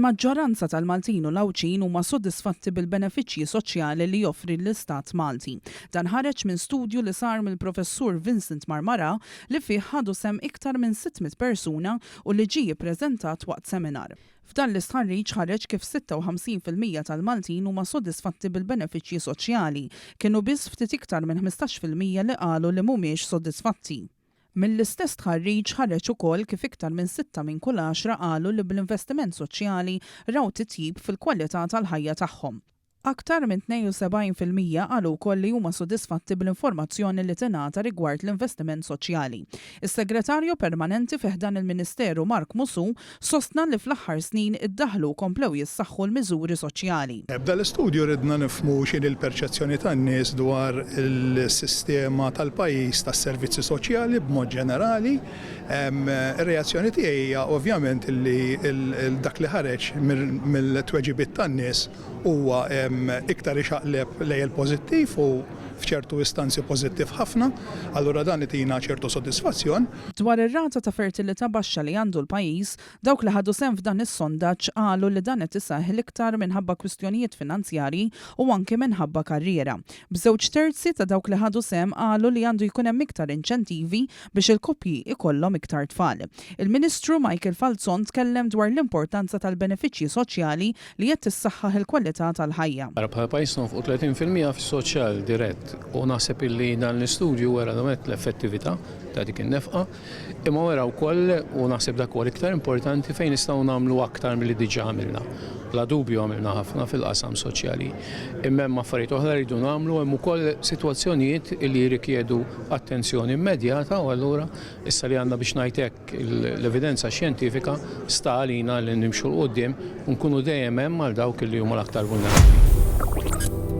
Il-maġġoranza tal-Maltin u l-Awċin huma sodisfatti bil-benefiċċji soċjali li joffri l-Istat Malti. Dan ħareġ minn studju li sar mill-professur Vincent Marmara li fih ħadu sem iktar minn 600 persuna u li ġie ppreżentat waqt seminar. F'dan l-istħarriġ ħareġ kif 56% tal-Maltin huma sodisfatti bil-benefiċċji soċjali, kienu biss ftit iktar minn 15% li qalu li mhumiex sodisfatti. Mill-istess tħarriġ ħareġ ukoll kif iktar minn 6 minn kull 10 qalu li bl-investiment soċjali raw titjib fil-kwalità tal-ħajja tagħhom. Aktar minn 72% qalu wkoll li huma sodisfatti bl-informazzjoni li tingħata rigward l-investiment soċjali. Is-Segretarju Permanenti fih dan il-Ministeru Mark Musu sostna li fl-aħħar snin iddaħħlu komplew jissaħħu l-miżuri soċjali. B'dan l-istudju ridna nifhmu x'inhi l-perċezzjoni tan-nies dwar il-sistema tal-pajjiż tas-servizzi soċjali b'mod ġenerali. Ir-reazzjoni tiegħi hija ovvjament li dak li ħareġ mill-tweġibiet tan-nies huwa iktar ixaqleb lejn il-pożittiv u f'ċertu istanzi pożittiv ħafna, allura dan itina ċertu sodisfazzjon. Dwar ir-rata ta' fertilità baxxa li għandu l-pajjiż, dawk li ħadu sehem f'dan is-sondaġġ qalu li dan qed isaħħel iktar minħabba kwistjonijiet finanzjarji u anke minħabba karriera. B'żewġ terzi ta' dawk li ħadu sehem qalu li għandu jkun hemm iktar inċentivi biex il-koppji ikollhom iktar tfal. Il-Ministru Michael Falzon tkellem dwar l-importanza tal-benefiċċji soċjali li qed tissaħħaħ il-kwalità tal-ħajja. Bħala pajjiż nofqu 30% fis-soċjal dirett u naħseb illi dan l-istudju wera l-effettività ta' dik in-nefqa, imma wera wkoll u naħseb dak huwa iktar importanti fejn nistgħu nagħmlu aktar milli diġà għamilna. Bla dubju għamilna ħafna fil-qasam soċjali. Imma hemm affarijiet oħra rridu nagħmlu hemm ukoll sitwazzjonijiet li jirrikjedu attenzjoni immedjata u allura issa li għandna biex ngħid hekk l-evidenza xjentifika sta għalina li nimxu l qudiem u nkunu dejjem hemm għal dawk li huma l-aktar vulnerabbli.